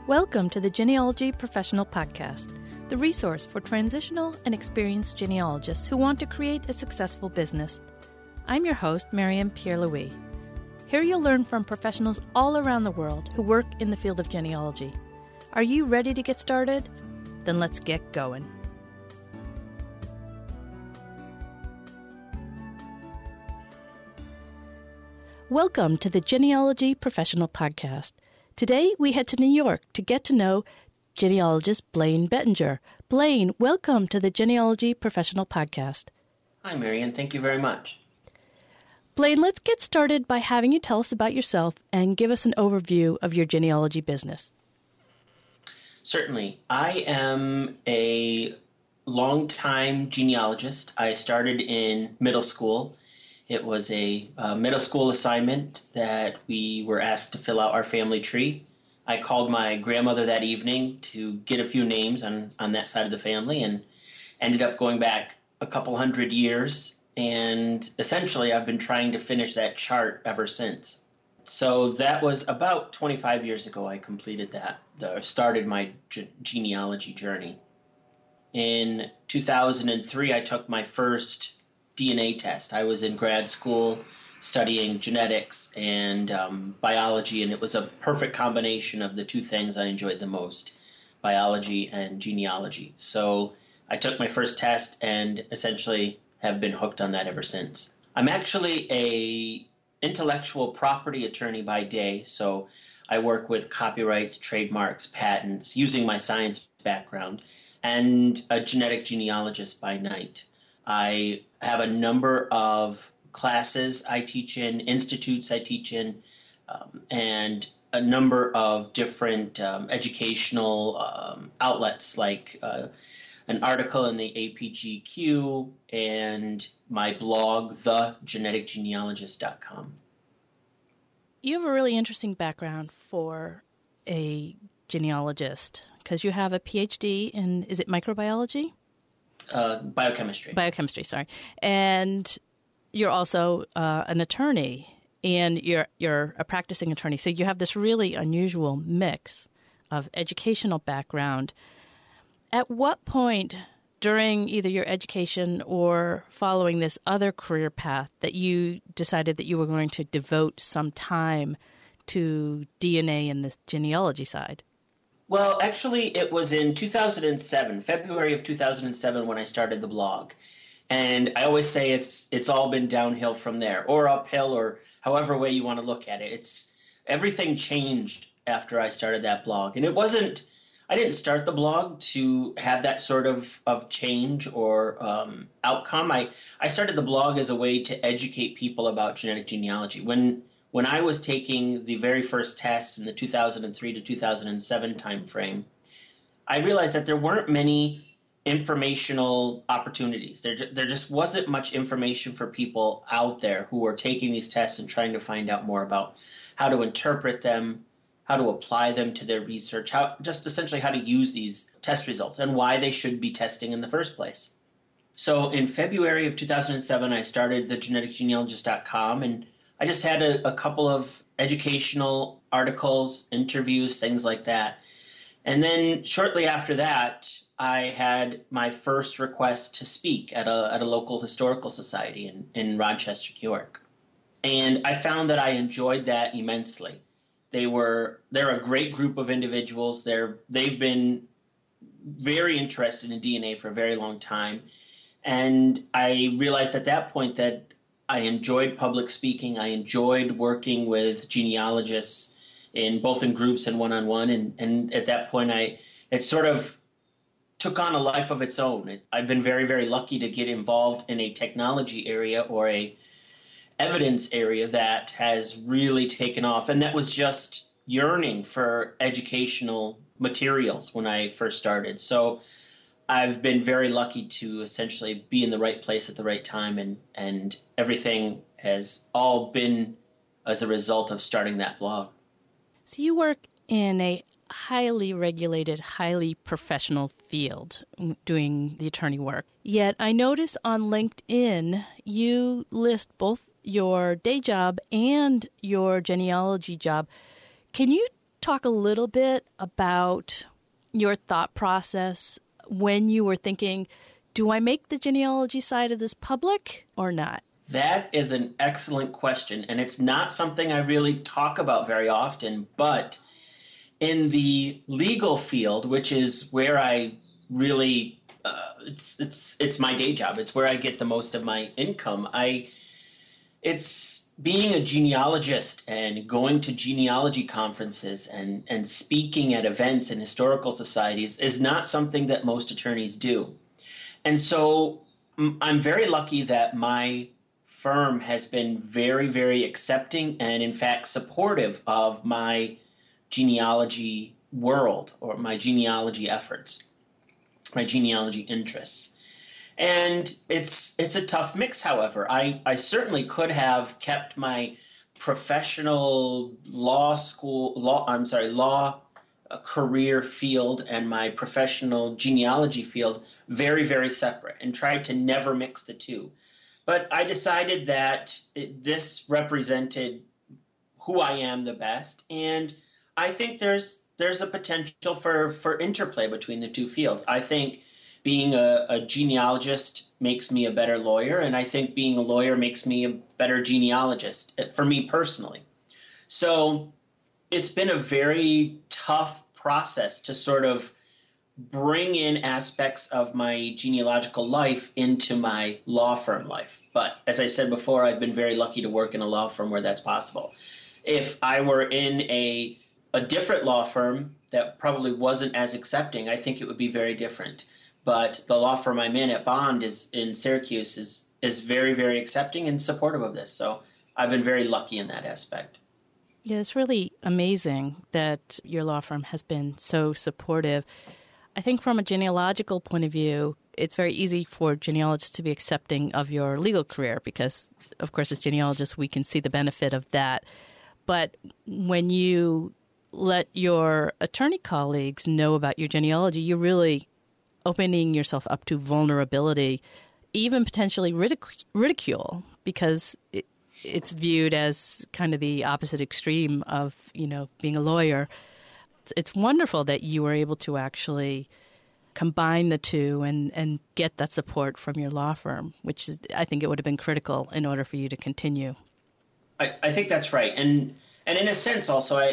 Welcome to the Genealogy Professional Podcast, the resource for transitional and experienced genealogists who want to create a successful business. I'm your host, Marianne Pierre-Louis. Here you'll learn from professionals all around the world who work in the field of genealogy. Are you ready to get started? Then let's get going. Welcome to the Genealogy Professional Podcast. Today, we head to New York to get to know genealogist Blaine Bettinger. Blaine, welcome to the Genealogy Professional Podcast. Hi, Marianne. Thank you very much. Blaine, let's get started by having you tell us about yourself and give us an overview of your genealogy business. Certainly. I am a longtime genealogist. I started in middle school. It was a middle school assignment that we were asked to fill out our family tree. I called my grandmother that evening to get a few names on that side of the family and ended up going back a couple hundred years. And essentially, I've been trying to finish that chart ever since. So that was about 25 years ago I completed that, started my genealogy journey. In 2003, I took my first DNA test. I was in grad school studying genetics and biology, and it was a perfect combination of the two things I enjoyed the most, biology and genealogy. So I took my first test and essentially have been hooked on that ever since. I'm actually a intellectual property attorney by day, so I work with copyrights, trademarks, patents, using my science background, and a genetic genealogist by night. I have a number of classes I teach in, institutes I teach in, and a number of different educational outlets like an article in the APGQ and my blog, thegeneticgenealogist.com. You have a really interesting background for a genealogist because you have a Ph.D. in, is it microbiology? Biochemistry. Biochemistry, sorry. And you're also an attorney, and you're a practicing attorney. So you have this really unusual mix of educational background. At what point during either your education or following this other career path that you decided that you were going to devote some time to DNA and the genealogy side? Well, actually, it was in 2007, February of 2007, when I started the blog. And I always say it's all been downhill from there, or uphill, or however way you want to look at it. Everything changed after I started that blog. And I didn't start the blog to have that sort of change or outcome. I started the blog as a way to educate people about genetic genealogy. When I was taking the very first tests in the 2003 to 2007 timeframe, I realized that there weren't many informational opportunities. There just wasn't much information for people out there who were taking these tests and trying to find out more about how to interpret them, how to apply them to their research, essentially how to use these test results and why they should be testing in the first place. So in February of 2007, I started the geneticgenealogist.com, and I just had a couple of educational articles, interviews, things like that. And then shortly after that, I had my first request to speak at a local historical society in Rochester, New York. And I found that I enjoyed that immensely. They're a great group of individuals. They've been very interested in DNA for a very long time. And I realized at that point that I enjoyed public speaking. I enjoyed working with genealogists both in groups and one-on-one. And at that point, it sort of took on a life of its own. I've been very, very lucky to get involved in a technology area or a evidence area that has really taken off. And that was just yearning for educational materials when I first started. So I've been very lucky to essentially be in the right place at the right time, and everything has all been as a result of starting that blog. So you work in a highly regulated, highly professional field doing the attorney work. Yet I notice on LinkedIn you list both your day job and your genealogy job. Can you talk a little bit about your thought process when you were thinking, do I make the genealogy side of this public or not? That is an excellent question, and it's not something I really talk about very often, but in the legal field, which is where I really, it's my day job. It's where I get the most of my income. It's being a genealogist and going to genealogy conferences and speaking at events and historical societies is not something that most attorneys do. And so I'm very lucky that my firm has been very, very accepting and, in fact, supportive of my genealogy world or my genealogy efforts, my genealogy interests. And it's a tough mix, however. I certainly could have kept my professional law career field and my professional genealogy field very, very separate and tried to never mix the two. But I decided that this represented who I am the best, and I think there's a potential for interplay between the two fields. I think being a genealogist makes me a better lawyer, and I think being a lawyer makes me a better genealogist, for me personally. So it's been a very tough process to sort of bring in aspects of my genealogical life into my law firm life. But as I said before, I've been very lucky to work in a law firm where that's possible. If I were in a different law firm that probably wasn't as accepting, I think it would be very different. But the law firm I'm in at Bond in Syracuse is very, very accepting and supportive of this. So I've been very lucky in that aspect. Yeah, it's really amazing that your law firm has been so supportive. I think from a genealogical point of view, it's very easy for genealogists to be accepting of your legal career because, of course, as genealogists, we can see the benefit of that. But when you let your attorney colleagues know about your genealogy, you're really opening yourself up to vulnerability, even potentially ridicule, because it's viewed as kind of the opposite extreme of, being a lawyer. It's wonderful that you were able to actually combine the two and get that support from your law firm, which is, I think it would have been critical in order for you to continue. I think that's right. And in a sense also,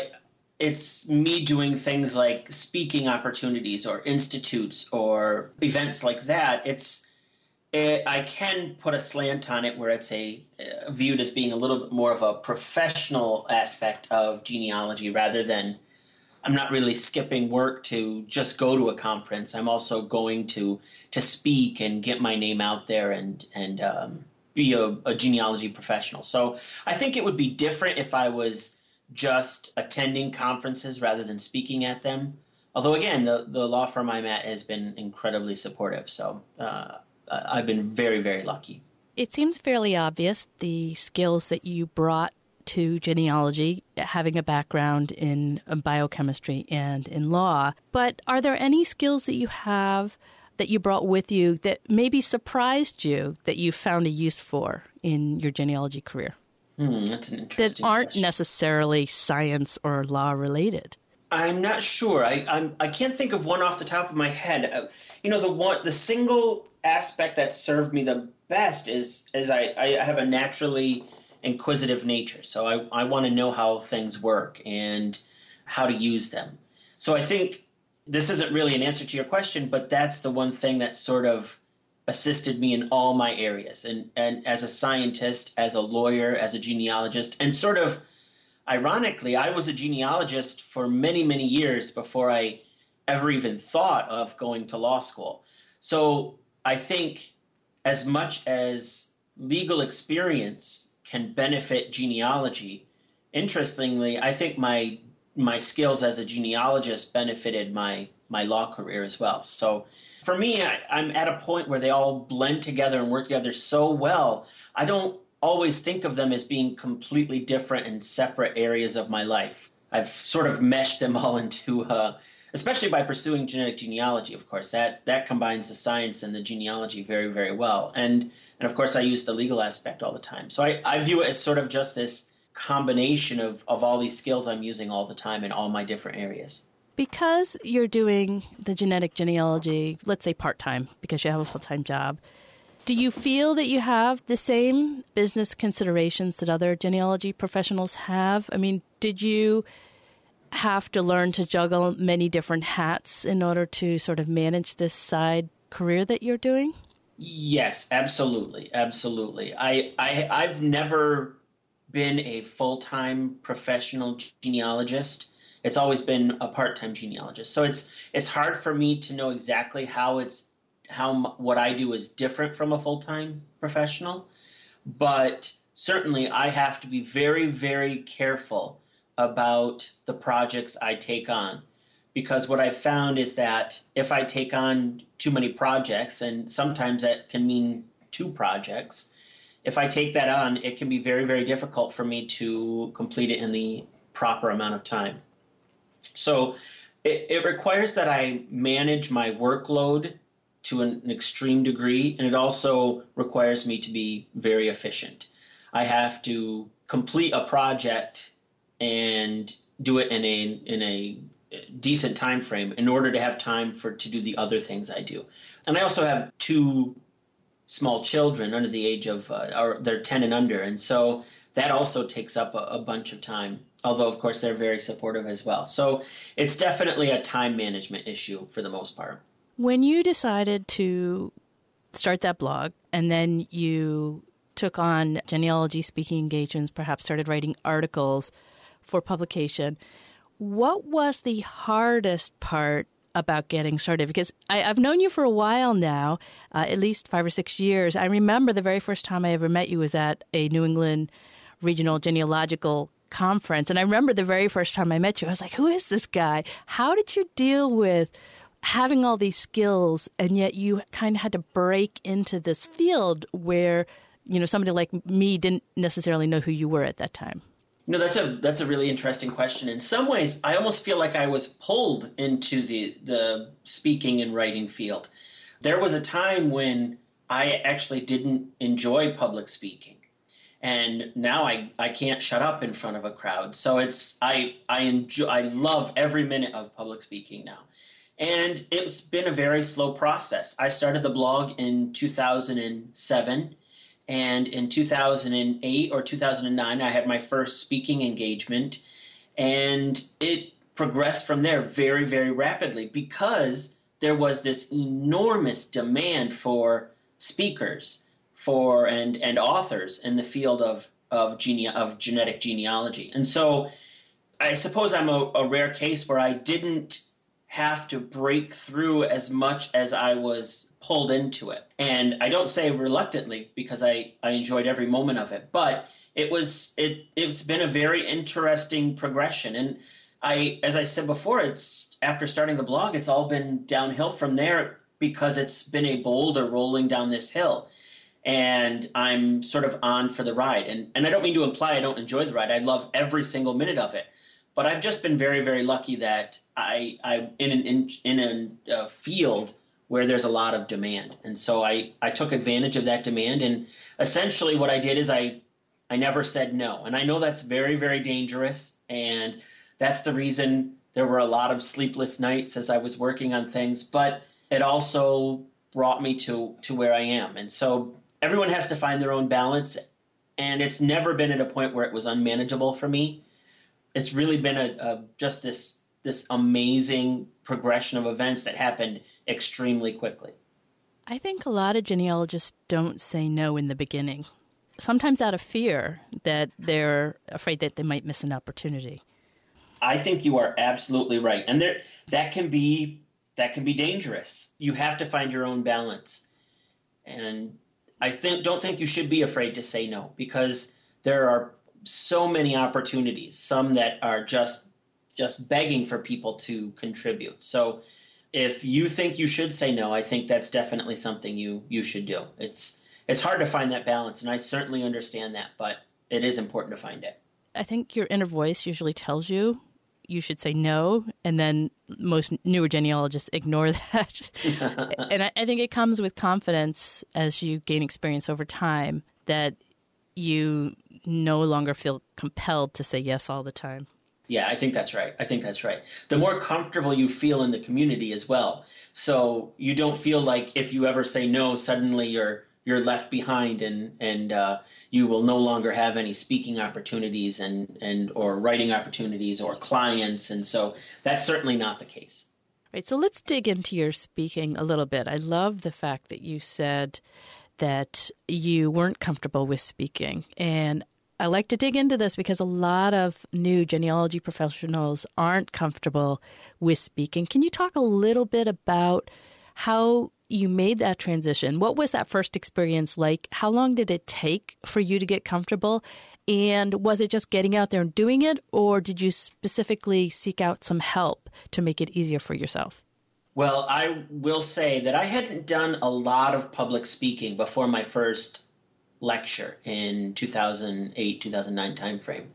it's me doing things like speaking opportunities or institutes or events like that. I can put a slant on it where it's viewed as being a little bit more of a professional aspect of genealogy rather than I'm not really skipping work to just go to a conference. I'm also going to speak and get my name out there and be a genealogy professional. So I think it would be different if I was just attending conferences rather than speaking at them. Although, again, the law firm I'm at has been incredibly supportive. So I've been very, very lucky. It seems fairly obvious the skills that you brought to genealogy, having a background in biochemistry and in law. But are there any skills that you have that you brought with you that maybe surprised you that you found a use for in your genealogy career? That's an interesting that aren't question. necessarily science or law related? I'm not sure. I can't think of one off the top of my head. The single aspect that served me the best is I have a naturally inquisitive nature. So I want to know how things work and how to use them. So I think this isn't really an answer to your question, but that's the one thing that sort of assisted me in all my areas. And as a scientist, as a lawyer, as a genealogist, and sort of ironically, I was a genealogist for many, many years before I ever even thought of going to law school. So I think as much as legal experience can benefit genealogy, interestingly, I think my skills as a genealogist benefited my law career as well. So for me, I'm at a point where they all blend together and work together so well. I don't always think of them as being completely different and separate areas of my life. I've sort of meshed them all into, especially by pursuing genetic genealogy, of course. That combines the science and the genealogy very, very well. And of course, I use the legal aspect all the time. So I view it as sort of just combination of all these skills I'm using all the time in all my different areas. Because you're doing the genetic genealogy, let's say part-time, because you have a full-time job, do you feel that you have the same business considerations that other genealogy professionals have? I mean, did you have to learn to juggle many different hats in order to sort of manage this side career that you're doing? Yes, absolutely. Absolutely. I've never been a full-time professional genealogist. It's always been a part-time genealogist. So it's hard for me to know exactly how what I do is different from a full-time professional. But certainly I have to be very, very careful about the projects I take on. Because what I've found is that if I take on too many projects, and sometimes that can mean 2 projects, if I take that on, it can be very, very difficult for me to complete it in the proper amount of time. So it requires that I manage my workload to an extreme degree, and it also requires me to be very efficient. I have to complete a project and do it in a decent time frame in order to have time to do the other things I do. And I also have 2 small children under the age of, they're 10 and under. And so that also takes up a bunch of time, although, of course, they're very supportive as well. So it's definitely a time management issue for the most part. When you decided to start that blog and then you took on genealogy speaking engagements, perhaps started writing articles for publication, what was the hardest part about getting started? Because I've known you for a while now, at least 5 or 6 years. I remember the very first time I ever met you was at a New England Regional Genealogical Conference. And I remember the very first time I met you, I was like, who is this guy? How did you deal with having all these skills and yet you kind of had to break into this field where, somebody like me didn't necessarily know who you were at that time? That's a really interesting question. In some ways, I almost feel like I was pulled into the speaking and writing field. There was a time when I actually didn't enjoy public speaking. And now I can't shut up in front of a crowd. So I love every minute of public speaking now. And it's been a very slow process. I started the blog in 2007. And in 2008 or 2009, I had my first speaking engagement, and it progressed from there very, very rapidly because there was this enormous demand for speakers and authors in the field of genetic genealogy. And so I suppose I'm a rare case where I didn't have to break through as much as I was pulled into it. And I don't say reluctantly because I enjoyed every moment of it, but it's been a very interesting progression. And as I said before, it's after starting the blog, it's all been downhill from there because it's been a boulder rolling down this hill. And I'm sort of on for the ride. And I don't mean to imply I don't enjoy the ride. I love every single minute of it. But I've just been very, very lucky that I'm in a field where there's a lot of demand. And so I took advantage of that demand. And essentially what I did is I never said no. And I know that's very, very dangerous. And that's the reason there were a lot of sleepless nights as I was working on things. But it also brought me to where I am. And so everyone has to find their own balance. And it's never been at a point where it was unmanageable for me. It's really been just this amazing progression of events that happened extremely quickly. I think a lot of genealogists don't say no in the beginning, sometimes out of fear that they're afraid that they might miss an opportunity. I think you are absolutely right. And that can be dangerous. You have to find your own balance. And I don't think you should be afraid to say no because there are so many opportunities, some that are just begging for people to contribute. So if you think you should say no, I think that's definitely something you should do. It's hard to find that balance, and I certainly understand that, but it is important to find it. I think your inner voice usually tells you should say no, and then most newer genealogists ignore that. And I think it comes with confidence as you gain experience over time that you no longer feel compelled to say yes all the time. Yeah, I think that's right. The more comfortable you feel in the community as well. So you don't feel like if you ever say no, suddenly you're left behind and you will no longer have any speaking opportunities and or writing opportunities or clients. And so that's certainly not the case. Right. So let's dig into your speaking a little bit. I love the fact that you said that you weren't comfortable with speaking. And I like to dig into this because a lot of new genealogy professionals aren't comfortable with speaking. Can you talk a little bit about how you made that transition? What was that first experience like? How long did it take for you to get comfortable? And was it just getting out there and doing it, or did you specifically seek out some help to make it easier for yourself? Well, I will say that I hadn't done a lot of public speaking before my first lecture in 2008, 2009 timeframe.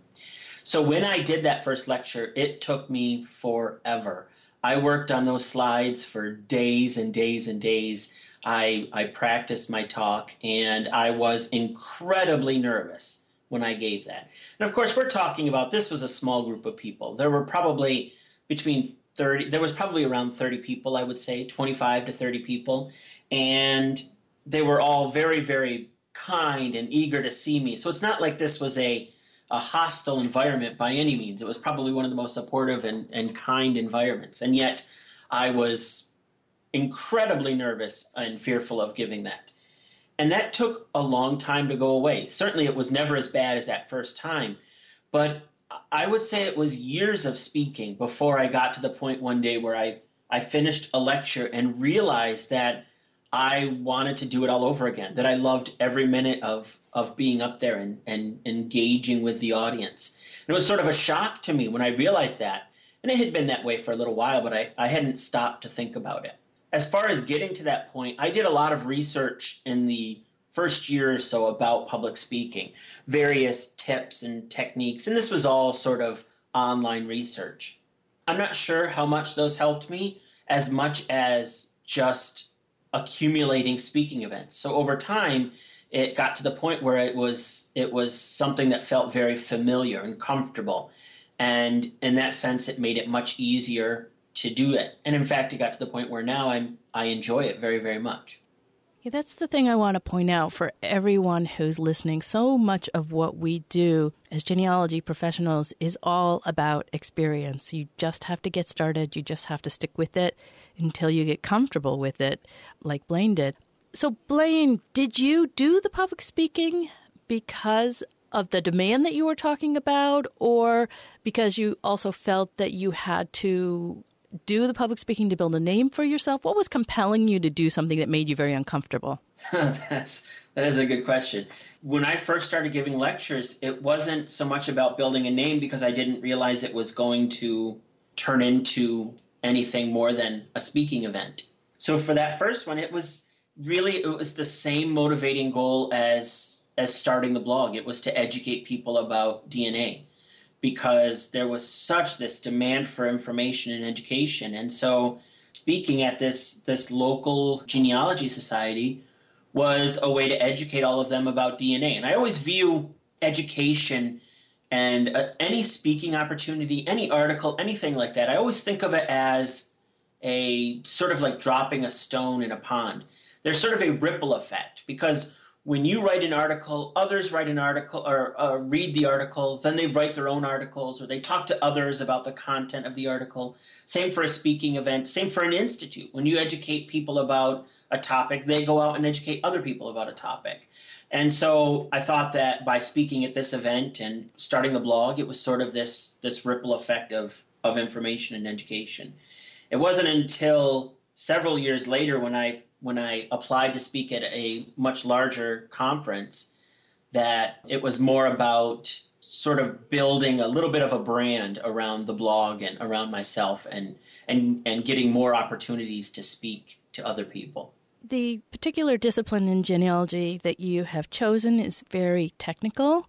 So when I did that first lecture, it took me forever. I worked on those slides for days and days and days. I practiced my talk, and I was incredibly nervous when I gave that. And of course, we're talking about, this was a small group of people. There were probably around 30 people, I would say, 25 to 30 people. And they were all very, very kind and eager to see me. So it's not like this was a hostile environment by any means. It was probably one of the most supportive and kind environments. And yet I was incredibly nervous and fearful of giving that. And that took a long time to go away. Certainly it was never as bad as that first time, but I would say it was years of speaking before I got to the point one day where I finished a lecture and realized that I wanted to do it all over again, that I loved every minute of being up there and engaging with the audience. And it was sort of a shock to me when I realized that. And it had been that way for a little while, but I hadn't stopped to think about it. As far as getting to that point, I did a lot of research in the first year or so about public speaking, various tips and techniques, and this was all sort of online research. I'm not sure how much those helped me as much as just accumulating speaking events. So over time, it got to the point where it was something that felt very familiar and comfortable. And in that sense, it made it much easier to do it. And in fact, it got to the point where now I enjoy it very, very much. Yeah, that's the thing I want to point out for everyone who's listening. So much of what we do as genealogy professionals is all about experience. You just have to get started. You just have to stick with it until you get comfortable with it, like Blaine did. So, Blaine, did you do the public speaking because of the demand that you were talking about, or because you also felt that you had to do the public speaking to build a name for yourself? What was compelling you to do something that made you very uncomfortable? That is a good question. When I first started giving lectures, it wasn't so much about building a name because I didn't realize it was going to turn into anything more than a speaking event. So for that first one, it was the same motivating goal as starting the blog. It was to educate people about DNA, because there was such this demand for information and education. And so speaking at this local genealogy society was a way to educate all of them about DNA. And I always view education and any speaking opportunity, any article, anything like that, I always think of it as a sort of like dropping a stone in a pond. There's sort of a ripple effect, because when you write an article, others write an article or read the article, then they write their own articles, or they talk to others about the content of the article. Same for a speaking event, same for an institute. When you educate people about a topic, they go out and educate other people about a topic. And so I thought that by speaking at this event and starting the blog, it was sort of this ripple effect of information and education. It wasn't until several years later when I applied to speak at a much larger conference that it was more about sort of building a little bit of a brand around the blog and around myself and getting more opportunities to speak to other people. The particular discipline in genealogy that you have chosen is very technical,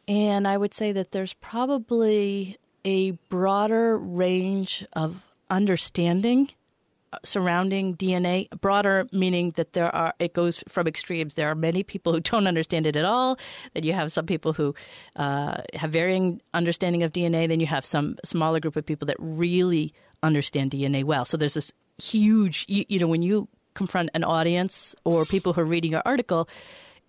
and I would say that there's probably a broader range of understanding surrounding DNA? Broader, meaning that it goes from extremes. There are many people who don't understand it at all. Then you have some people who have varying understanding of DNA. Then you have some smaller group of people that really understand DNA well. So there's this huge, when you confront an audience or people who are reading your article,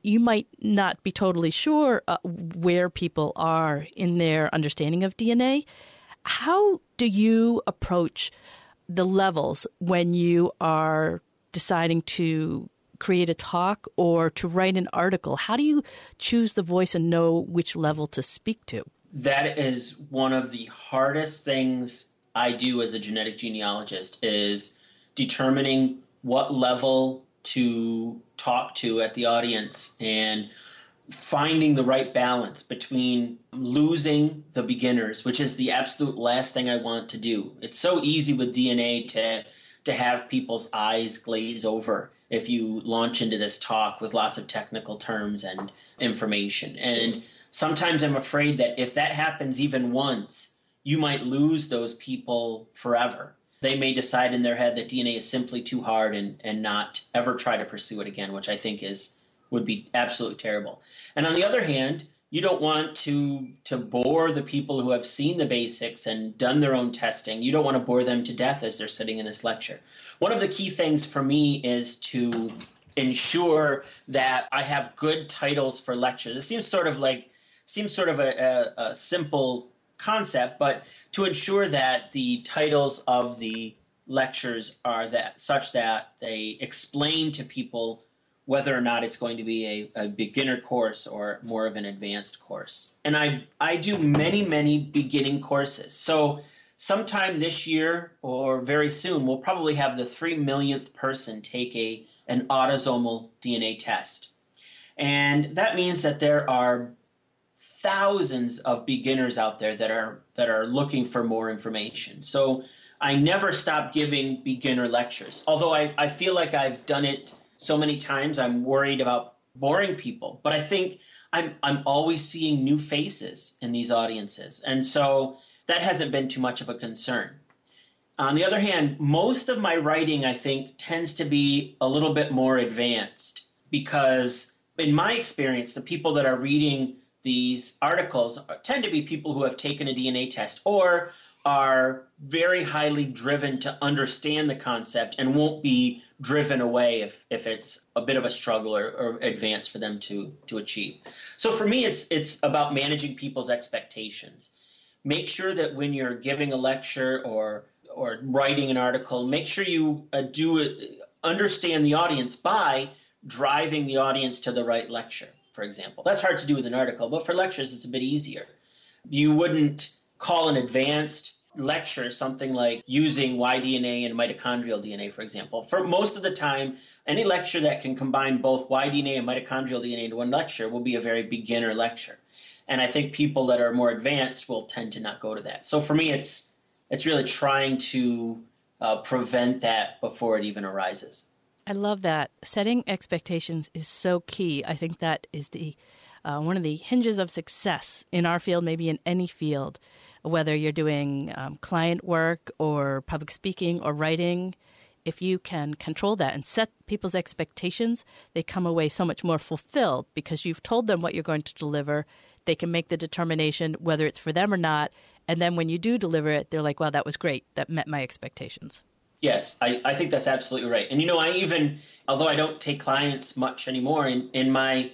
you might not be totally sure where people are in their understanding of DNA. How do you approach the levels when you are deciding to create a talk or to write an article? How do you choose the voice and know which level to speak to? That is one of the hardest things I do as a genetic genealogist, is determining what level to talk to at the audience and finding the right balance between losing the beginners, which is the absolute last thing I want to do. It's so easy with DNA to have people's eyes glaze over if you launch into this talk with lots of technical terms and information. And sometimes I'm afraid that if that happens even once, you might lose those people forever. They may decide in their head that DNA is simply too hard and not ever try to pursue it again, which I think would be absolutely terrible. And on the other hand, you don't want to bore the people who have seen the basics and done their own testing. You don't want to bore them to death as they're sitting in this lecture. One of the key things for me is to ensure that I have good titles for lectures. It seems sort of a simple concept, but to ensure that the titles of the lectures are such that they explain to people whether or not it's going to be a beginner course or more of an advanced course. And I do many, many beginning courses. So sometime this year or very soon, we'll probably have the 3 millionth person take an autosomal DNA test. And that means that there are thousands of beginners out there that are looking for more information. So I never stop giving beginner lectures. Although I feel like I've done it so many times, I'm worried about boring people. But I think I'm always seeing new faces in these audiences. And so that hasn't been too much of a concern. On the other hand, most of my writing, I think, tends to be a little bit more advanced because in my experience, the people that are reading these articles tend to be people who have taken a DNA test or are very highly driven to understand the concept and won't be driven away if it's a bit of a struggle or advance for them to achieve. So for me, it's about managing people's expectations. Make sure that when you're giving a lecture or writing an article, make sure you understand the audience by driving the audience to the right lecture. For example, that's hard to do with an article, but for lectures, it's a bit easier. You wouldn't call an advanced lecture something like using Y-DNA and mitochondrial DNA, for example. For most of the time, any lecture that can combine both Y-DNA and mitochondrial DNA into one lecture will be a very beginner lecture. And I think people that are more advanced will tend to not go to that. So for me, it's really trying to prevent that before it even arises. I love that. Setting expectations is so key. I think that is the one of the hinges of success in our field, maybe in any field, whether you're doing client work or public speaking or writing. If you can control that and set people's expectations, they come away so much more fulfilled because you've told them what you're going to deliver. They can make the determination whether it's for them or not. And then when you do deliver it, they're like, wow, that was great. That met my expectations. Yes, I think that's absolutely right. And, although I don't take clients much anymore, in my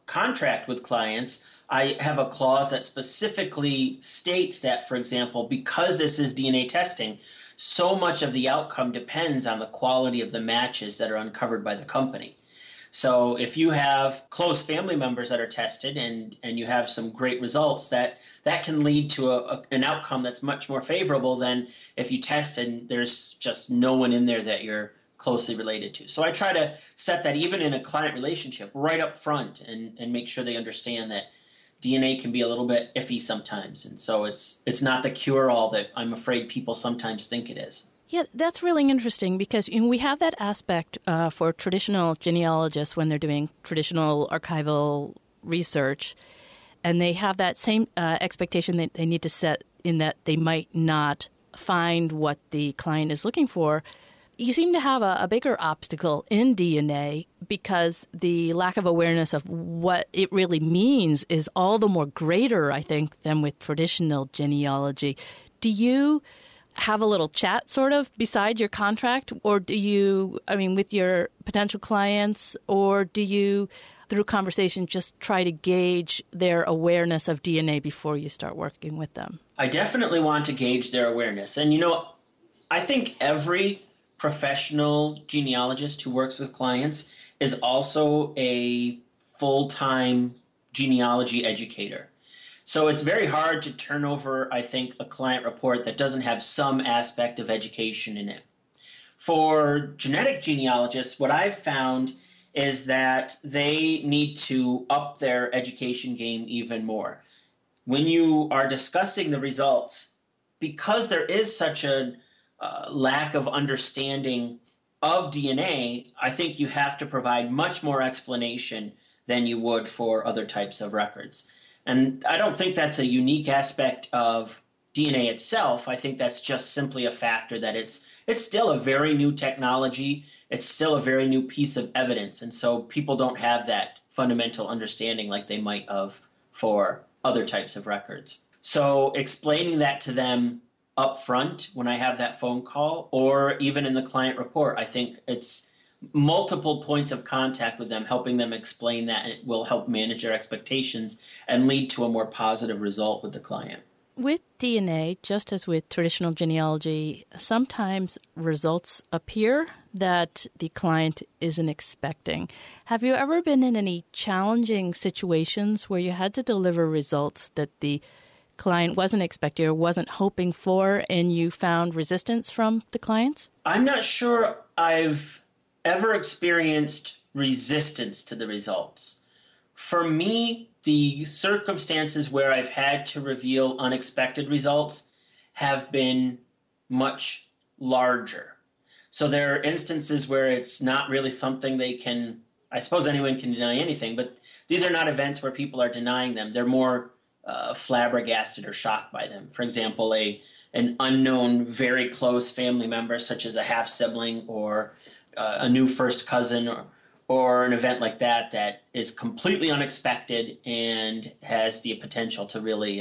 contract with clients, I have a clause that specifically states that, for example, because this is DNA testing, so much of the outcome depends on the quality of the matches that are uncovered by the company. So if you have close family members that are tested and you have some great results, that can lead to an outcome that's much more favorable than if you test and there's just no one in there that you're closely related to. So I try to set that even in a client relationship right up front and make sure they understand that DNA can be a little bit iffy sometimes. And so it's not the cure-all that I'm afraid people sometimes think it is. Yeah, that's really interesting because we have that aspect for traditional genealogists when they're doing traditional archival research, and they have that same expectation that they need to set in that they might not find what the client is looking for. you seem to have a bigger obstacle in DNA because the lack of awareness of what it really means is all the more greater, I think, than with traditional genealogy. Do you have a little chat sort of beside your contract, or do you, with your potential clients, or do you, through conversation, just try to gauge their awareness of DNA before you start working with them? I definitely want to gauge their awareness. And, I think every professional genealogist who works with clients is also a full-time genealogy educator. So it's very hard to turn over, I think, a client report that doesn't have some aspect of education in it. For genetic genealogists, what I've found is that they need to up their education game even more. When you are discussing the results, because there is such a lack of understanding of DNA, I think you have to provide much more explanation than you would for other types of records. And I don't think that's a unique aspect of DNA itself. I think that's just simply a factor that it's still a very new technology. It's still a very new piece of evidence. And so people don't have that fundamental understanding like they might have for other types of records. So explaining that to them up front when I have that phone call, or even in the client report, I think it's multiple points of contact with them, helping them explain that, and it will help manage their expectations and lead to a more positive result with the client. With DNA, just as with traditional genealogy, sometimes results appear that the client isn't expecting. Have you ever been in any challenging situations where you had to deliver results that the client wasn't expecting or wasn't hoping for, and you found resistance from the clients? I'm not sure I've ever experienced resistance to the results. For me, the circumstances where I've had to reveal unexpected results have been much larger. So there are instances where it's not really something they can, I suppose anyone can deny anything, but these are not events where people are denying them. They're more flabbergasted or shocked by them. For example, an unknown, very close family member, such as a half-sibling or a new first cousin, or an event like that is completely unexpected and has the potential to really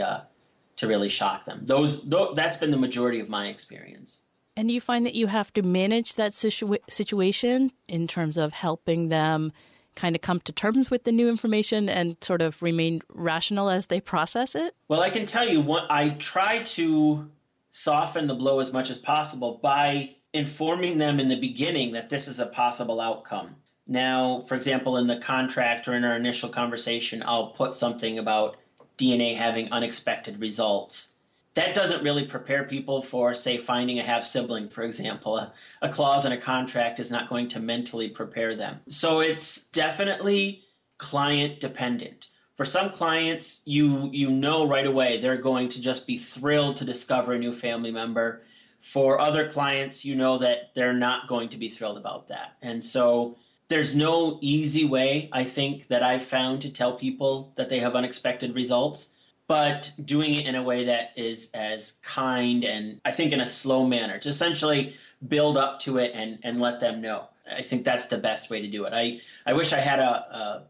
shock them. That's been the majority of my experience. And do you find that you have to manage that situation in terms of helping them kind of come to terms with the new information and sort of remain rational as they process it? Well, I can tell you I try to soften the blow as much as possible by informing them in the beginning that this is a possible outcome. Now, for example, in the contract or in our initial conversation, I'll put something about DNA having unexpected results. That doesn't really prepare people for, say, finding a half-sibling, for example. A clause in a contract is not going to mentally prepare them. So it's definitely client-dependent. For some clients, you know right away they're going to just be thrilled to discover a new family member. For other clients, you know that they're not going to be thrilled about that. And so there's no easy way, I think, that I've found to tell people that they have unexpected results, but doing it in a way that is as kind and I think in a slow manner to essentially build up to it and let them know. I think that's the best way to do it. I wish I had a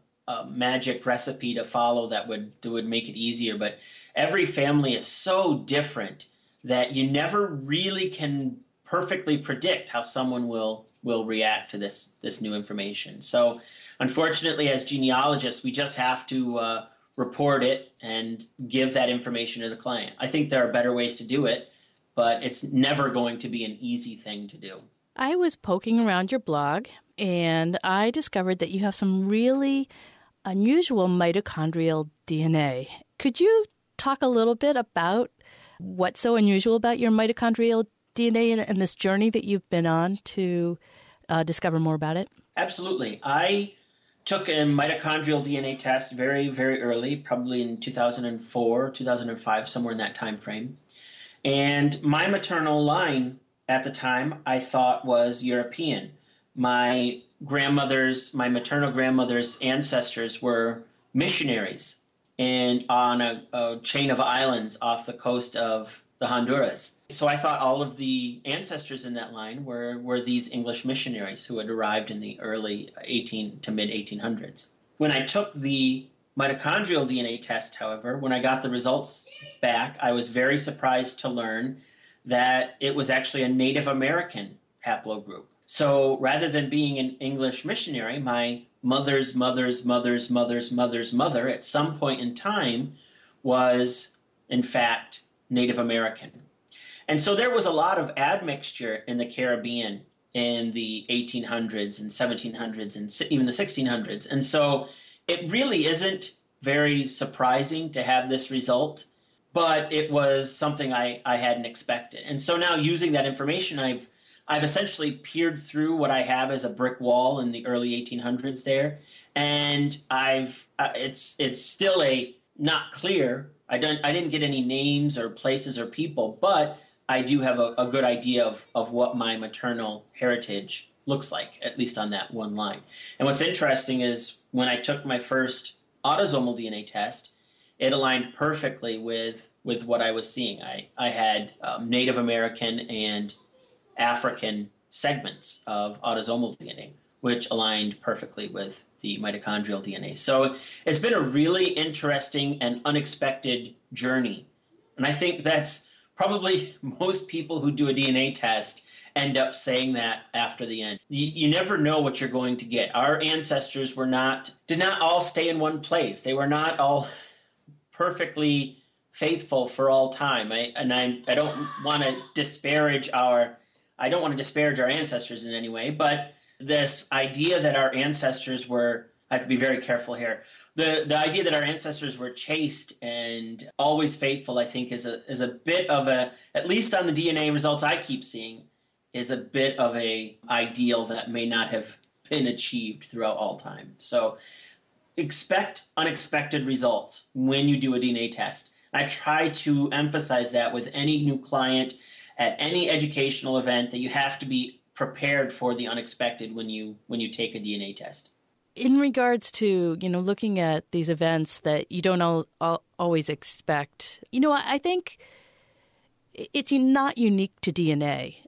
magic recipe to follow that would make it easier, but every family is so different that you never really can perfectly predict how someone will react to this new information. So unfortunately, as genealogists, we just have to report it and give that information to the client. I think there are better ways to do it, but it's never going to be an easy thing to do. I was poking around your blog, and I discovered that you have some really unusual mitochondrial DNA. Could you talk a little bit about what's so unusual about your mitochondrial DNA and this journey that you've been on to discover more about it? Absolutely. I took a mitochondrial DNA test very, very early, probably in 2004, 2005, somewhere in that time frame. And my maternal line at the time I thought was European. My maternal grandmother's ancestors were missionaries and on a chain of islands off the coast of the Honduras. So I thought all of the ancestors in that line were these English missionaries who had arrived in the early 18 to mid 1800s. When I took the mitochondrial DNA test, however, when I got the results back, I was very surprised to learn that it was actually a Native American haplogroup. So rather than being an English missionary, my mother's mother's mother's mother's mother's mother at some point in time was, in fact, Native American. And so there was a lot of admixture in the Caribbean in the 1800s and 1700s and even the 1600s. And so it really isn't very surprising to have this result, but it was something I hadn't expected. And so now using that information, I've essentially peered through what I have as a brick wall in the early 1800s there, and it's still not clear. I didn't get any names or places or people, but I do have a good idea of what my maternal heritage looks like, at least on that one line. And what's interesting is when I took my first autosomal DNA test, it aligned perfectly with what I was seeing. I had Native American and African segments of autosomal DNA, which aligned perfectly with the mitochondrial DNA. So it's been a really interesting and unexpected journey. And I think that's probably most people who do a DNA test end up saying that after the end. You never know what you're going to get. Our ancestors did not all stay in one place. They were not all perfectly faithful for all time. I don't want to disparage our ancestors in any way, but this idea that our ancestors were, I have to be very careful here, the idea that our ancestors were chaste and always faithful, I think is a bit of at least on the DNA results I keep seeing, is a bit of a ideal that may not have been achieved throughout all time. So expect unexpected results when you do a DNA test. I try to emphasize that with any new client at any educational event, that you have to be prepared for the unexpected when you take a DNA test. In regards to, looking at these events that you don't always expect, I think it's not unique to DNA.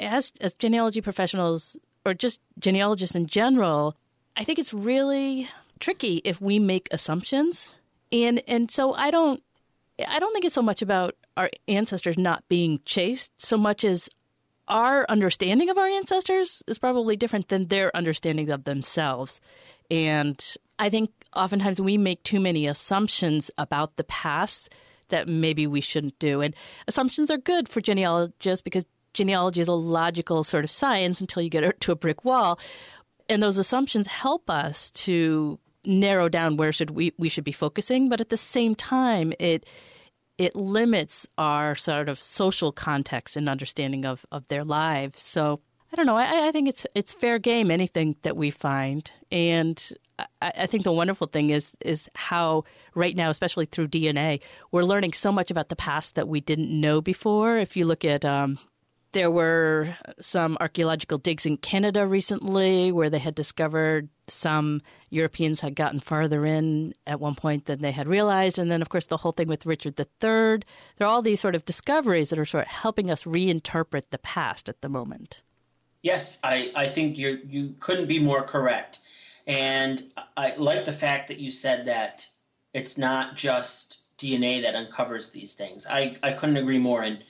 As genealogy professionals, or just genealogists in general, I think it's really tricky if we make assumptions. And so I don't think it's so much about our ancestors not being chaste so much as our understanding of our ancestors is probably different than their understanding of themselves. And I think oftentimes we make too many assumptions about the past that maybe we shouldn't do. And assumptions are good for genealogists because genealogy is a logical sort of science until you get to a brick wall. And those assumptions help us to narrow down where we should be focusing. But at the same time, it limits our sort of social context and understanding of their lives. So I don't know. I think it's fair game, anything that we find. And I think the wonderful thing is how right now, especially through DNA, we're learning so much about the past that we didn't know before. If you look at there were some archaeological digs in Canada recently where they had discovered some Europeans had gotten farther in at one point than they had realized. And then, of course, the whole thing with Richard III. There are all these sort of discoveries that are sort of helping us reinterpret the past at the moment. Yes, I think you couldn't be more correct. And I like the fact that you said that it's not just DNA that uncovers these things. I couldn't agree more. And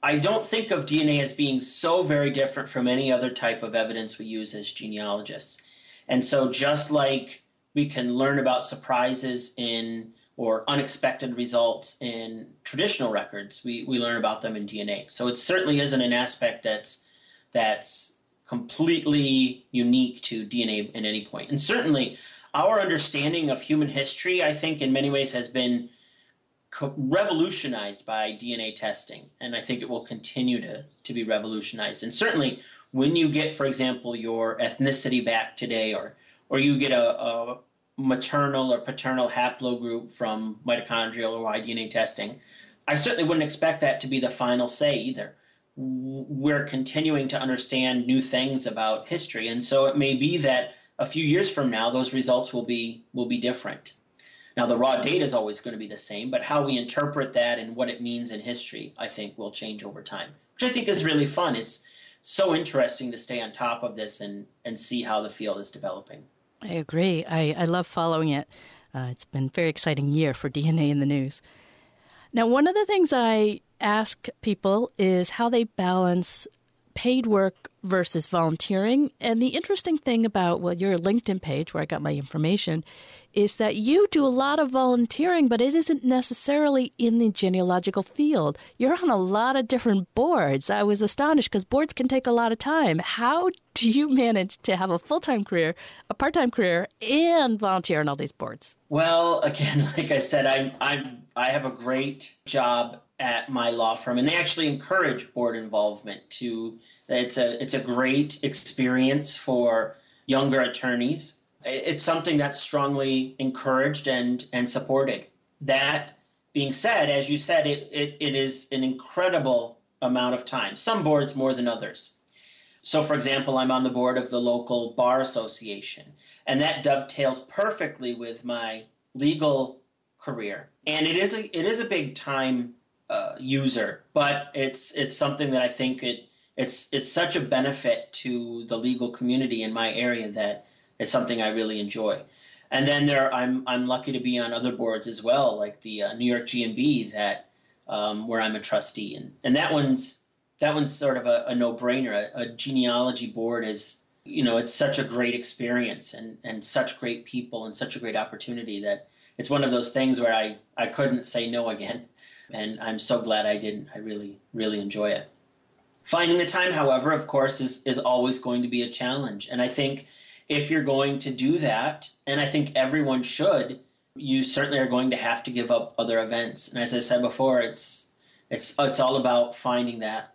I don't think of DNA as being so very different from any other type of evidence we use as genealogists. And so just like we can learn about surprises or unexpected results in traditional records, we learn about them in DNA. So it certainly isn't an aspect that's completely unique to DNA at any point. And certainly our understanding of human history, I think in many ways has been revolutionized by DNA testing, and I think it will continue to be revolutionized. And certainly when you get, for example, your ethnicity back today, or you get a maternal or paternal haplogroup from mitochondrial or Y-DNA testing, I certainly wouldn't expect that to be the final say either. We're continuing to understand new things about history, and so it may be that a few years from now those results will be different. Now, the raw data is always going to be the same, but how we interpret that and what it means in history, I think, will change over time, which I think is really fun. It's so interesting to stay on top of this and see how the field is developing. I agree. I love following it. It's been a very exciting year for DNA in the news. Now, one of the things I ask people is how they balance paid work versus volunteering. And the interesting thing about, your LinkedIn page, where I got my information, is that you do a lot of volunteering, but it isn't necessarily in the genealogical field. You're on a lot of different boards. I was astonished because boards can take a lot of time. How do you manage to have a full-time career, a part-time career, and volunteer on all these boards? Well, again, like I said, I have a great job at my law firm, and they actually encourage board involvement. It's a great experience for younger attorneys. It's something that's strongly encouraged and supported. That being said, as you said, it is an incredible amount of time. Some boards more than others. So, for example, I'm on the board of the local bar association, and that dovetails perfectly with my legal career. And it is a big time user, but it's something that I think it's such a benefit to the legal community in my area that it's something I really enjoy. And then I'm lucky to be on other boards as well, like the New York GMB where I'm a trustee, and that one's sort of a no-brainer. A genealogy board is, it's such a great experience and such great people and such a great opportunity that it's one of those things where I couldn't say no again. And I'm so glad I didn't. I really, really enjoy it. Finding the time, however, of course, is always going to be a challenge. And I think if you're going to do that, and I think everyone should, you certainly are going to have to give up other events. And as I said before, it's all about finding that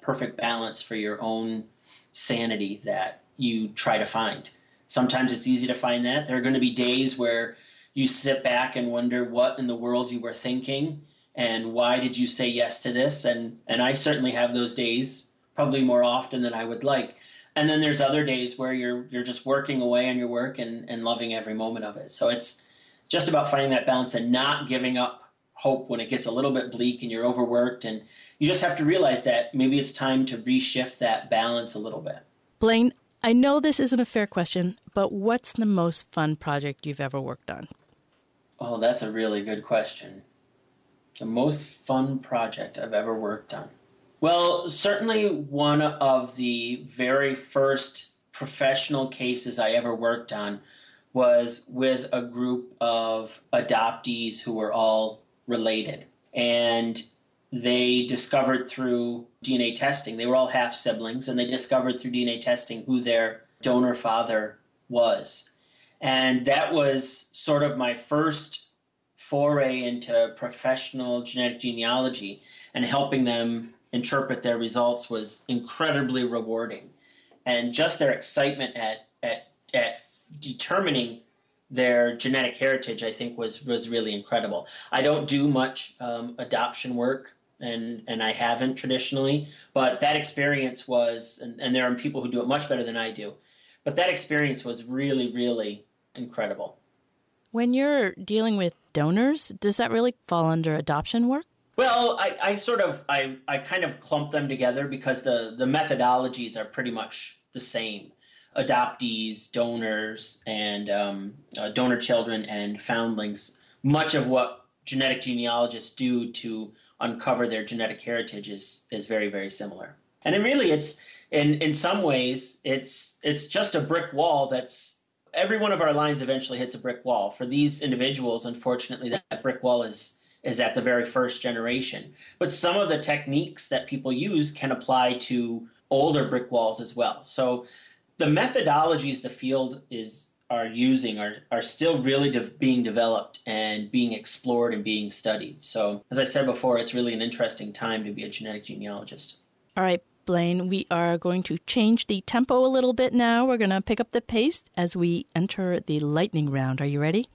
perfect balance for your own sanity that you try to find. Sometimes it's easy to find that. There are going to be days where you sit back and wonder what in the world you were thinking and why did you say yes to this? And I certainly have those days, probably more often than I would like. And then there's other days where you're just working away on your work and loving every moment of it. So it's just about finding that balance and not giving up hope when it gets a little bit bleak and you're overworked. And you just have to realize that maybe it's time to reshift that balance a little bit. Blaine, I know this isn't a fair question, but what's the most fun project you've ever worked on? Oh, that's a really good question. The most fun project I've ever worked on. Well, certainly one of the very first professional cases I ever worked on was with a group of adoptees who were all related. And they discovered through DNA testing, they were all half siblings, and they discovered through DNA testing who their donor father was. And that was sort of my first foray into professional genetic genealogy, and helping them interpret their results was incredibly rewarding. And just their excitement at determining their genetic heritage, I think, was really incredible. I don't do much adoption work, and I haven't traditionally, but that experience was, and there are people who do it much better than I do, but that experience was really, really incredible. When you're dealing with donors, does that really fall under adoption work? Well, I kind of clump them together because the methodologies are pretty much the same. Adoptees, donors, and donor children and foundlings. Much of what genetic genealogists do to uncover their genetic heritage is very, very similar. And it's in some ways it's just a brick wall that's every one of our lines eventually hits a brick wall. For these individuals, unfortunately, that brick wall is at the very first generation. But some of the techniques that people use can apply to older brick walls as well. So the methodologies the field are using are still really being developed and being explored and being studied. So as I said before, it's really an interesting time to be a genetic genealogist. All right, Blaine, we are going to change the tempo a little bit now. We're going to pick up the pace as we enter the lightning round. Are you ready?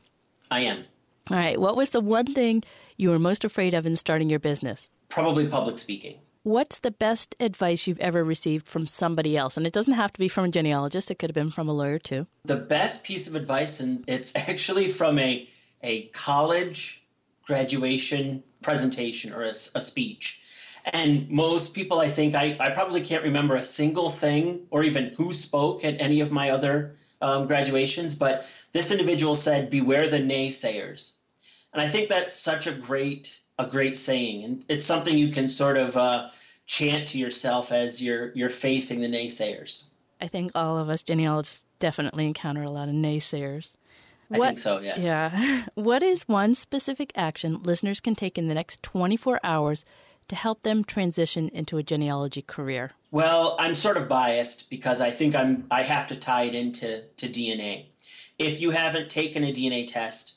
I am. All right. What was the one thing you were most afraid of in starting your business? Probably public speaking. What's the best advice you've ever received from somebody else? And it doesn't have to be from a genealogist. It could have been from a lawyer, too. The best piece of advice, and it's actually from a a college graduation presentation or a speech. And most people, I think, I probably can't remember a single thing or even who spoke at any of my other graduations, but this individual said, "Beware the naysayers." And I think that's such a great saying. And it's something you can sort of chant to yourself as you're facing the naysayers. I think all of us genealogists definitely encounter a lot of naysayers. I think so, yes. Yeah. What is one specific action listeners can take in the next 24 hours to help them transition into a genealogy career? Well, I'm sort of biased because I think I have to tie it into DNA. If you haven't taken a DNA test,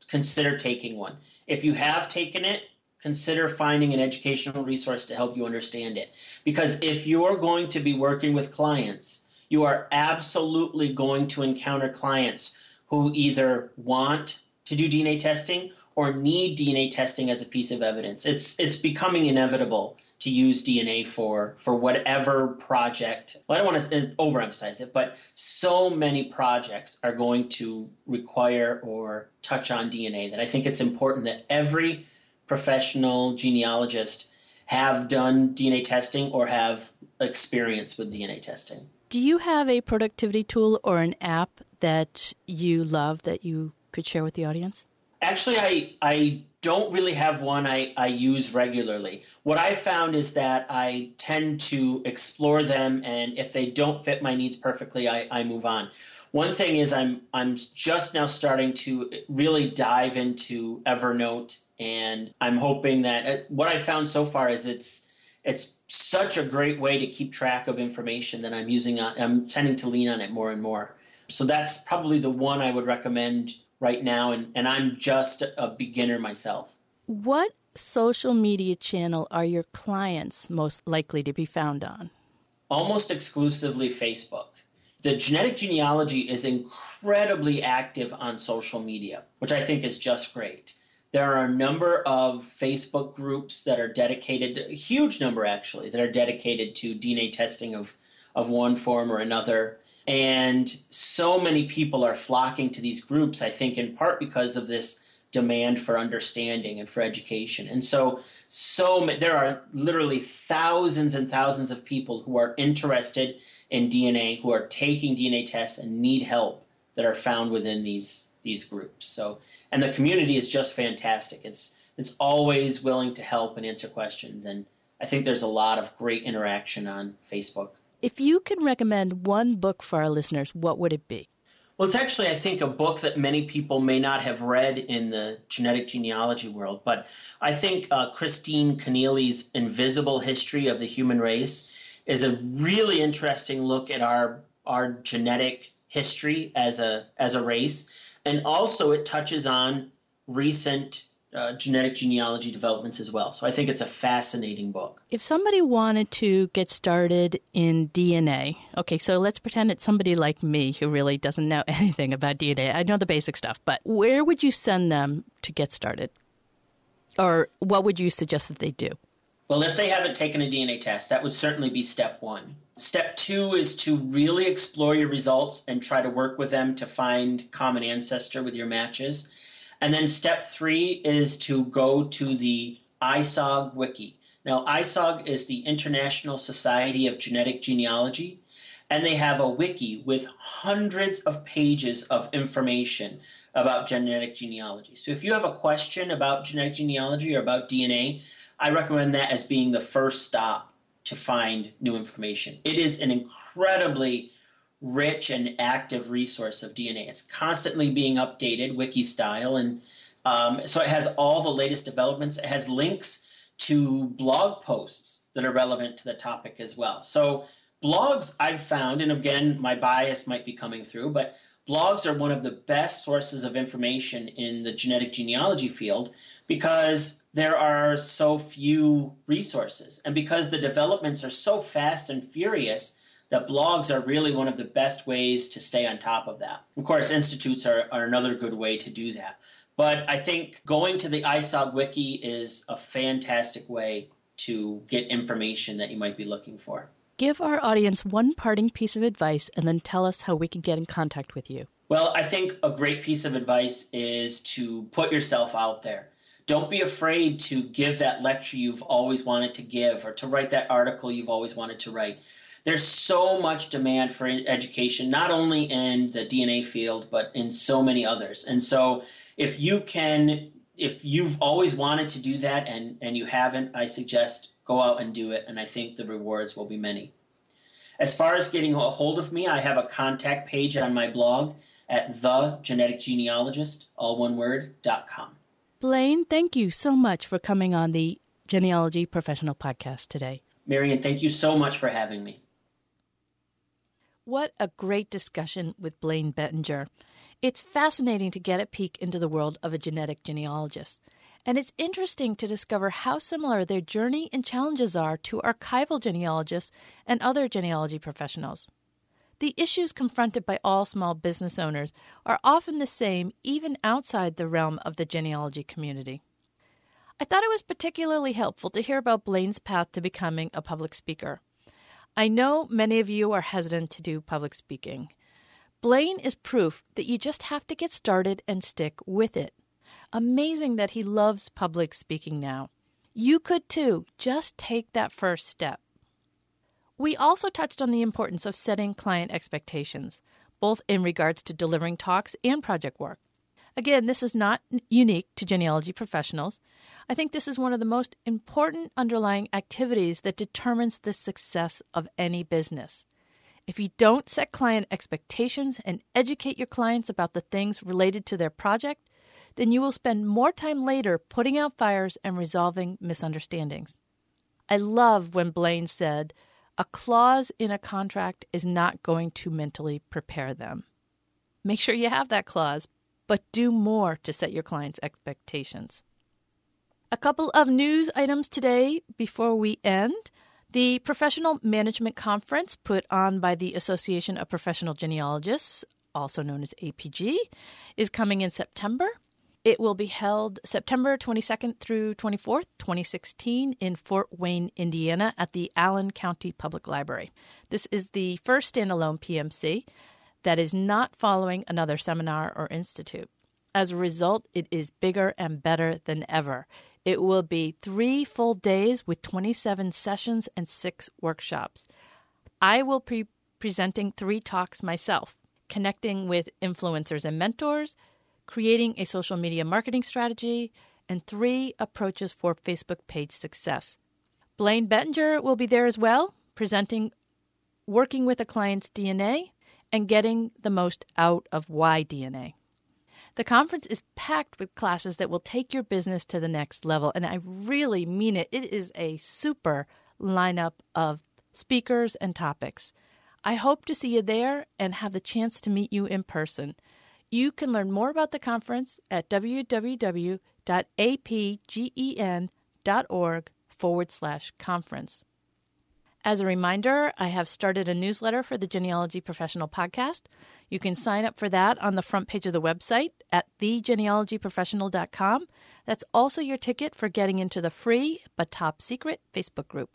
consider taking one. If you have taken it, consider finding an educational resource to help you understand it. Because if you're going to be working with clients, you are absolutely going to encounter clients who either want to do DNA testing or need DNA testing as a piece of evidence. It's becoming inevitable to use DNA for whatever project. Well, I don't want to overemphasize it, but so many projects are going to require or touch on DNA that I think it's important that every professional genealogist have done DNA testing or have experience with DNA testing. Do you have a productivity tool or an app that you love that you could share with the audience? Actually, I don't really have one I use regularly. What I found is that I tend to explore them, and if they don't fit my needs perfectly, I move on. One thing is I'm just now starting to really dive into Evernote, and I'm hoping that what I found so far is it's such a great way to keep track of information that I'm tending to lean on it more and more. So that's probably the one I would recommend right now, and I'm just a beginner myself. What social media channel are your clients most likely to be found on? Almost exclusively Facebook. The Genetic Genealogy is incredibly active on social media, which I think is just great. There are a number of Facebook groups that are dedicated, a huge number actually, that are dedicated to DNA testing of one form or another. And so many people are flocking to these groups, I think, in part because of this demand for understanding and for education. And so there are literally thousands and thousands of people who are interested in DNA, who are taking DNA tests and need help that are found within these groups. So, and the community is just fantastic. It's always willing to help and answer questions. And I think there's a lot of great interaction on Facebook. If you could recommend one book for our listeners, what would it be? Well, it's actually, I think, a book that many people may not have read in the genetic genealogy world, but I think Christine Keneally's Invisible History of the Human Race is a really interesting look at our genetic history as a race, and also it touches on recent genetic genealogy developments as well. So I think it's a fascinating book. If somebody wanted to get started in DNA, okay, so let's pretend it's somebody like me who really doesn't know anything about DNA. I know the basic stuff, but where would you send them to get started? Or what would you suggest that they do? Well, if they haven't taken a DNA test, that would certainly be step one. Step two is to really explore your results and try to work with them to find common ancestor with your matches. And then step three is to go to the ISOG wiki. Now, ISOG is the International Society of Genetic Genealogy, and they have a wiki with hundreds of pages of information about genetic genealogy. So if you have a question about genetic genealogy or about DNA, I recommend that as being the first stop to find new information. It is an incredibly rich and active resource of DNA. It's constantly being updated, wiki style, and so it has all the latest developments. It has links to blog posts that are relevant to the topic as well. So blogs I've found, and again, my bias might be coming through, but blogs are one of the best sources of information in the genetic genealogy field because there are so few resources, and because the developments are so fast and furious, that blogs are really one of the best ways to stay on top of that. Of course, institutes are another good way to do that. But I think going to the ISOG wiki is a fantastic way to get information that you might be looking for. Give our audience one parting piece of advice and then tell us how we can get in contact with you. Well, I think a great piece of advice is to put yourself out there. Don't be afraid to give that lecture you've always wanted to give or to write that article you've always wanted to write. There's so much demand for education, not only in the DNA field, but in so many others. And so if you've always wanted to do that and you haven't, I suggest go out and do it. And I think the rewards will be many. As far as getting a hold of me, I have a contact page on my blog at the Genetic Genealogist, all one word, .com. Blaine, thank you so much for coming on the Genealogy Professional Podcast today. Marian, thank you so much for having me. What a great discussion with Blaine Bettinger. It's fascinating to get a peek into the world of a genetic genealogist. And it's interesting to discover how similar their journey and challenges are to archival genealogists and other genealogy professionals. The issues confronted by all small business owners are often the same even outside the realm of the genealogy community. I thought it was particularly helpful to hear about Blaine's path to becoming a public speaker. I know many of you are hesitant to do public speaking. Blaine is proof that you just have to get started and stick with it. Amazing that he loves public speaking now. You could too. Just take that first step. We also touched on the importance of setting client expectations, both in regards to delivering talks and project work. Again, this is not unique to genealogy professionals. I think this is one of the most important underlying activities that determines the success of any business. If you don't set client expectations and educate your clients about the things related to their project, then you will spend more time later putting out fires and resolving misunderstandings. I love when Blaine said, "A clause in a contract is not going to mentally prepare them." Make sure you have that clause, but do more to set your clients' expectations. A couple of news items today before we end. The Professional Management Conference put on by the Association of Professional Genealogists, also known as APG, is coming in September. It will be held September 22nd through 24th, 2016 in Fort Wayne, Indiana at the Allen County Public Library. This is the first standalone PMC that is not following another seminar or institute. As a result, it is bigger and better than ever. It will be 3 full days with 27 sessions and 6 workshops. I will be presenting 3 talks myself, connecting with influencers and mentors, creating a social media marketing strategy, and 3 approaches for Facebook page success. Blaine Bettinger will be there as well, presenting working with a client's DNA and getting the most out of Y-DNA. The conference is packed with classes that will take your business to the next level, and I really mean it. It is a super lineup of speakers and topics. I hope to see you there and have the chance to meet you in person. You can learn more about the conference at www.apgen.org/conference. As a reminder, I have started a newsletter for the Genealogy Professional Podcast. You can sign up for that on the front page of the website at thegenealogyprofessional.com. That's also your ticket for getting into the free but top secret Facebook group.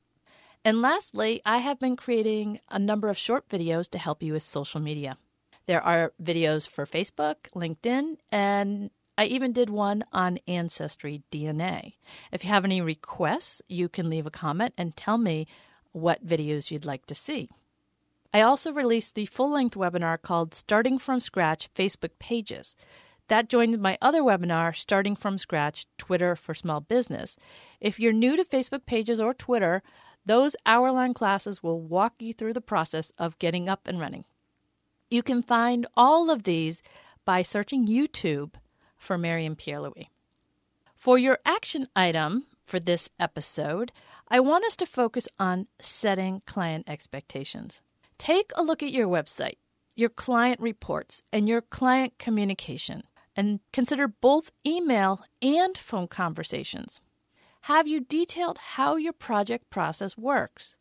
And lastly, I have been creating a number of short videos to help you with social media. There are videos for Facebook, LinkedIn, and I even did one on ancestry DNA. If you have any requests, you can leave a comment and tell me what videos you'd like to see. I also released the full-length webinar called Starting From Scratch Facebook Pages. That joins my other webinar, Starting From Scratch Twitter for Small Business. If you're new to Facebook pages or Twitter, those hour-long classes will walk you through the process of getting up and running. You can find all of these by searching YouTube for Marian Pierre-Louis. For your action item for this episode, I want us to focus on setting client expectations. Take a look at your website, your client reports, and your client communication, and consider both email and phone conversations. Have you detailed how your project process works?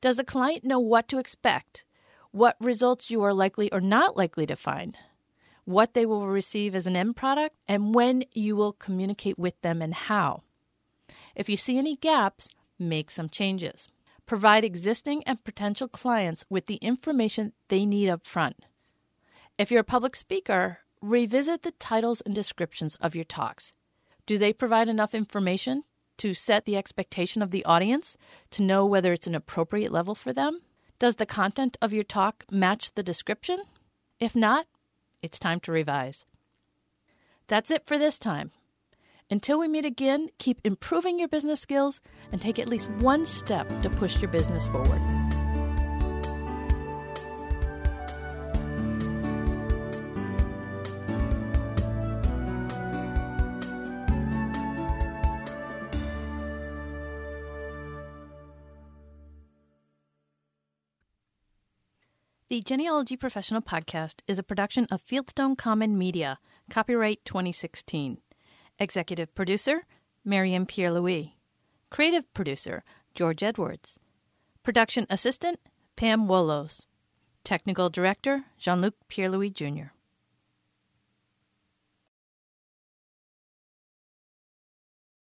Does the client know what to expect, what results you are likely or not likely to find, what they will receive as an end product, and when you will communicate with them and how? If you see any gaps, make some changes. Provide existing and potential clients with the information they need up front. If you're a public speaker, revisit the titles and descriptions of your talks. Do they provide enough information to set the expectation of the audience to know whether it's an appropriate level for them? Does the content of your talk match the description? If not, it's time to revise. That's it for this time. Until we meet again, keep improving your business skills and take at least one step to push your business forward. The Genealogy Professional Podcast is a production of Fieldstone Common Media, copyright 2016. Executive producer, Mariam Pierre-Louis. Creative producer, George Edwards. Production assistant, Pam Wolos. Technical director, Jean-Luc Pierre-Louis Jr.